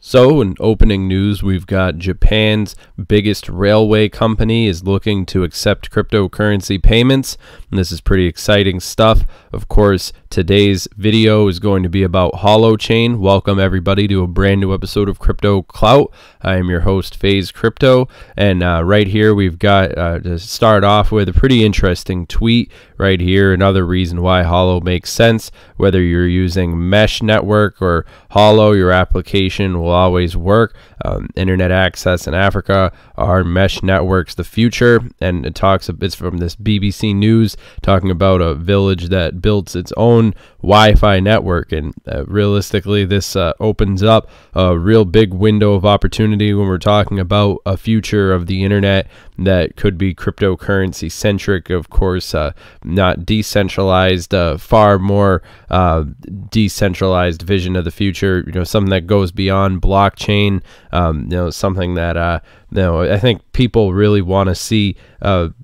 So in opening news, we've got Japan's biggest railway company is looking to accept cryptocurrency payments. And this is pretty exciting stuff. Of course, today's video is going to be about HoloChain. Welcome everybody to a brand new episode of Crypto Clout. I am your host, FaZe Crypto. And right here, we've got to start off with a pretty interesting tweet right here. Another reason why Holo makes sense, whether you're using Mesh Network or Holo, your application will always work. Internet access in Africa are mesh networks the future, and it's from this BBC News talking about a village that builds its own Wi-Fi network, and realistically this opens up a real big window of opportunity when we're talking about a future of the internet that could be cryptocurrency centric, of course, not decentralized, far more decentralized vision of the future, something that goes beyond blockchain, something that I think people really want to see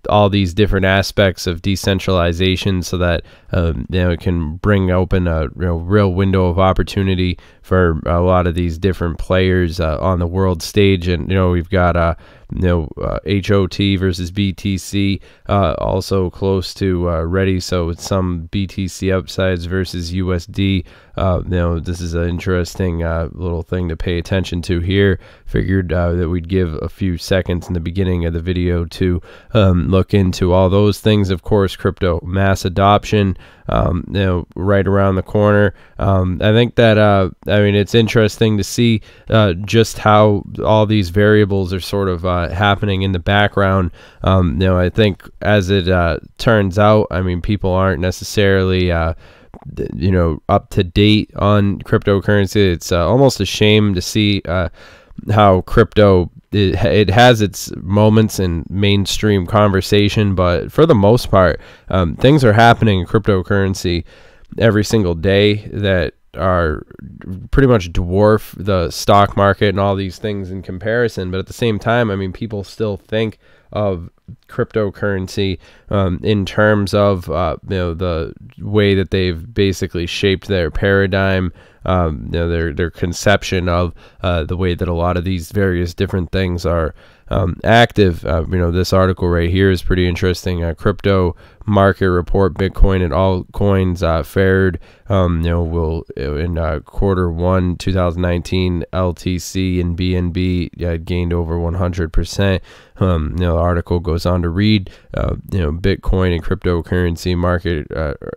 all these different aspects of decentralization, so that it can bring open a real window of opportunity for a lot of these different players on the world stage. And we've got HOT versus BTC also close to ready, so with some BTC upsides versus USD. This is an interesting little thing to pay attention to here. Figured that we'd give a few seconds in the beginning of the video to look into all those things. Of course, crypto mass adoption, right around the corner. I think that it's interesting to see just how all these variables are sort of happening in the background. I think as it turns out, people aren't necessarily up to date on cryptocurrency. It's almost a shame to see how crypto it has its moments in mainstream conversation, but for the most part, things are happening in cryptocurrency every single day that are pretty much dwarf the stock market and all these things in comparison. But at the same time, people still think of cryptocurrency in terms of the way that they've basically shaped their paradigm, their conception of the way that a lot of these various different things are active. This article right here is pretty interesting. Crypto market report: Bitcoin and altcoins fared will in Q1 2019, LTC and BNB gained over 100%. The article goes on to read, Bitcoin and cryptocurrency market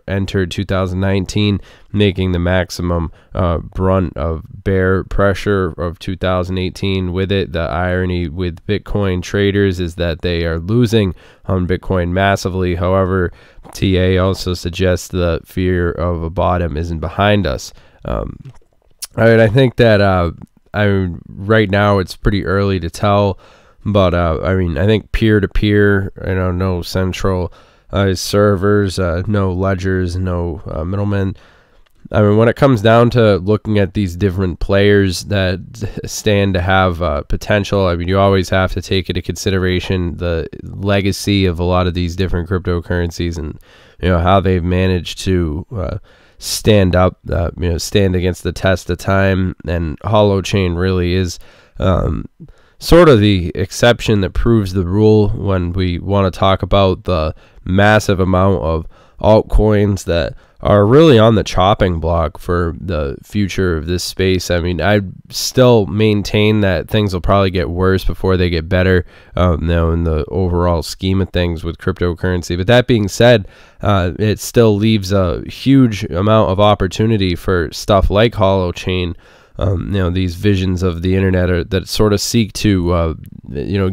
entered 2019 making the maximum brunt of bear pressure of 2018. With it, the irony with Bitcoin traders is that they are losing on Bitcoin massively. However, TA also suggests the fear of a bottom isn't behind us. I think that right now it's pretty early to tell, but I think peer-to-peer, no central servers, no ledgers, no middlemen. When it comes down to looking at these different players that stand to have potential, you always have to take into consideration the legacy of a lot of these different cryptocurrencies, and how they've managed to stand up, stand against the test of time. And HoloChain really is sort of the exception that proves the rule when we want to talk about the massive amount of altcoins that are really on the chopping block for the future of this space. I still maintain that things will probably get worse before they get better, in the overall scheme of things with cryptocurrency. But that being said, it still leaves a huge amount of opportunity for stuff like HoloChain. These visions of the internet that sort of seek to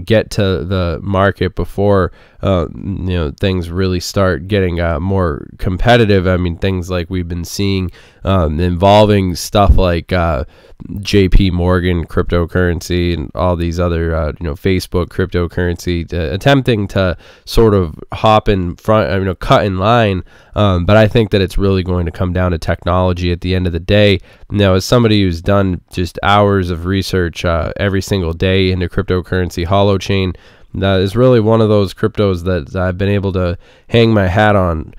get to the market before things really start getting more competitive. Things like we've been seeing involving stuff like JP Morgan cryptocurrency and all these other Facebook cryptocurrency attempting to sort of hop in front, cut in line. But I think that it's really going to come down to technology at the end of the day. As somebody who's done just hours of research every single day into cryptocurrency, HoloChain is really one of those cryptos that I've been able to hang my hat on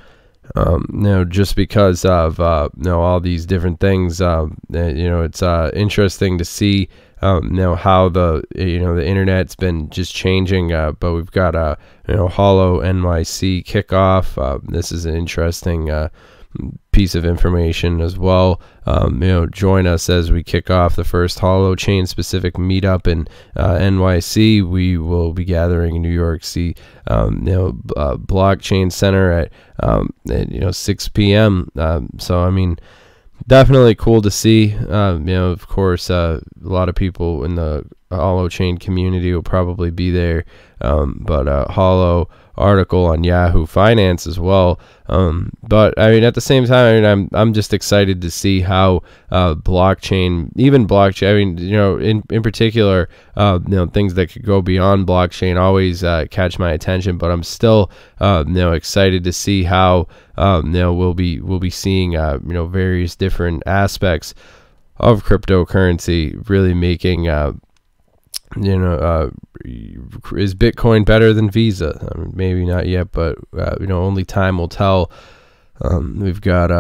Just because of all these different things. It's interesting to see how the the internet's been just changing. But we've got Holo NYC kickoff. This is an interesting piece of information as well. Join us as we kick off the first HoloChain specific meetup in NYC. We will be gathering in New York City, blockchain center at 6 p.m. So I mean, definitely cool to see. Of course, a lot of people in the HoloChain community will probably be there, but Holo article on Yahoo Finance as well. But I mean, at the same time, I'm just excited to see how blockchain, I mean, in particular, things that could go beyond blockchain always catch my attention. But I'm still excited to see how we'll be seeing various different aspects of cryptocurrency really making is Bitcoin better than Visa? Maybe not yet, but only time will tell. We've got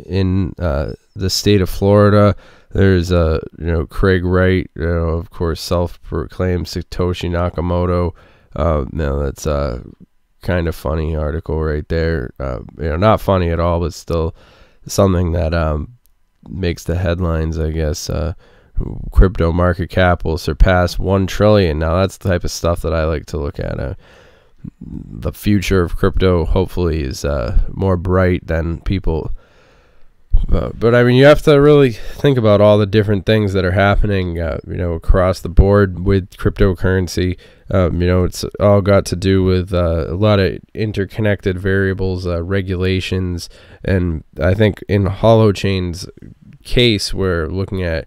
in the state of Florida, there's Craig Wright, of course, self-proclaimed Satoshi Nakamoto. That's kind of funny article right there. Not funny at all, but still something that makes the headlines, I guess. Crypto market cap will surpass 1 trillion. Now that's the type of stuff that I like to look at. The future of crypto hopefully is more bright than people. But I mean, you have to really think about all the different things that are happening, across the board with cryptocurrency. It's all got to do with a lot of interconnected variables, regulations, and I think in HoloChain's case, we're looking at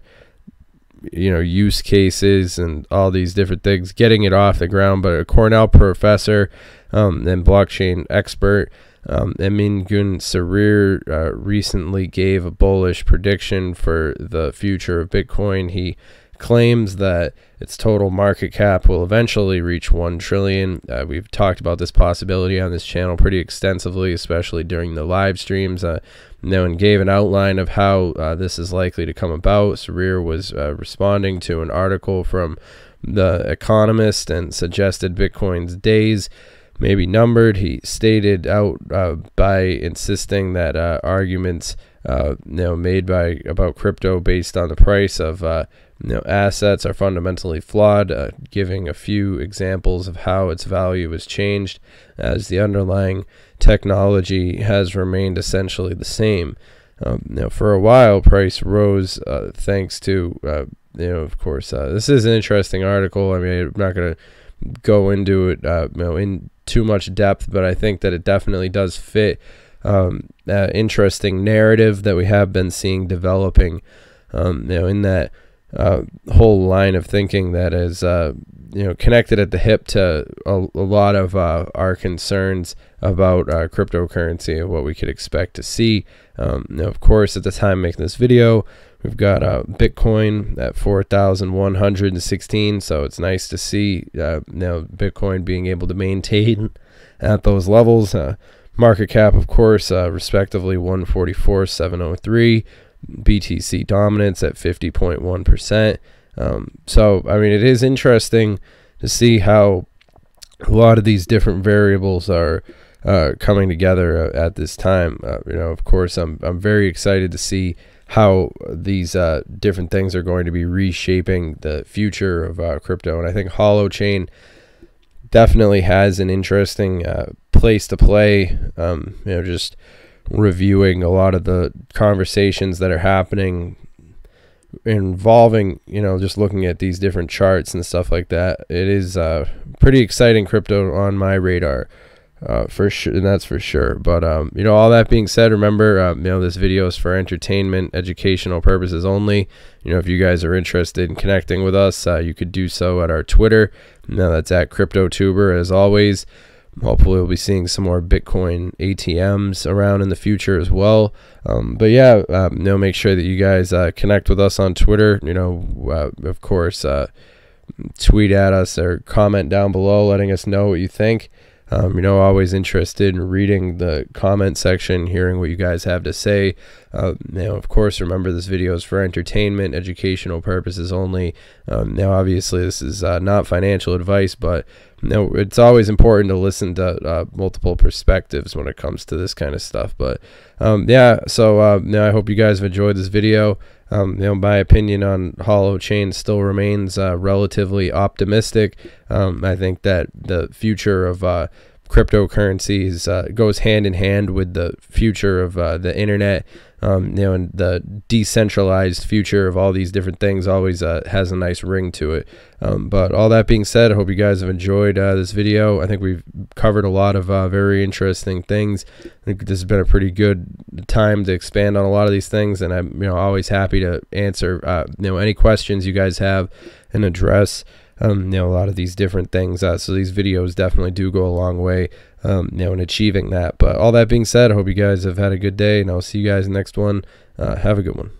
use cases and all these different things, getting it off the ground. But a Cornell professor and blockchain expert, Emin Gün Sarir, recently gave a bullish prediction for the future of Bitcoin. He claims that its total market cap will eventually reach 1 trillion. We've talked about this possibility on this channel pretty extensively, especially during the live streams. And gave an outline of how this is likely to come about. Sarir was responding to an article from The Economist and suggested Bitcoin's days may be numbered. He stated out by insisting that arguments made about crypto based on the price of assets are fundamentally flawed, giving a few examples of how its value has changed as the underlying technology has remained essentially the same. For a while, price rose thanks to, of course, this is an interesting article. I mean, I'm not going to go into it, in too much depth, but I think that it definitely does fit interesting narrative that we have been seeing developing, in that whole line of thinking that is, connected at the hip to a lot of our concerns about cryptocurrency and what we could expect to see. Of course, at the time making this video, we've got Bitcoin at 4,116, so it's nice to see Bitcoin being able to maintain at those levels. Market cap, of course, respectively 144,703. BTC dominance at 50.1%. So, I mean, it is interesting to see how a lot of these different variables are coming together at this time. Of course, I'm very excited to see how these different things are going to be reshaping the future of crypto. And I think HoloChain definitely has an interesting place to play. Just reviewing a lot of the conversations that are happening involving, just looking at these different charts and stuff like that. It is pretty exciting crypto on my radar, for sure, and that's for sure. But all that being said, remember, this video is for entertainment, educational purposes only. If you guys are interested in connecting with us, you could do so at our Twitter. That's at CryptoTuber, as always. Hopefully we'll be seeing some more Bitcoin ATMs around in the future as well. But yeah, make sure that you guys connect with us on Twitter. Of course, tweet at us or comment down below letting us know what you think. Always interested in reading the comment section, hearing what you guys have to say. Of course, remember this video is for entertainment, educational purposes only. Obviously, this is not financial advice, but it's always important to listen to multiple perspectives when it comes to this kind of stuff. But I hope you guys have enjoyed this video. My opinion on HoloChain still remains relatively optimistic. I think that the future of cryptocurrencies goes hand in hand with the future of the internet. And the decentralized future of all these different things always has a nice ring to it. But all that being said, I hope you guys have enjoyed this video. I think we've covered a lot of very interesting things. I think this has been a pretty good time to expand on a lot of these things, and I'm always happy to answer any questions you guys have and address a lot of these different things. So these videos definitely do go a long way in achieving that. But all that being said, I hope you guys have had a good day, and I'll see you guys next one. Have a good one.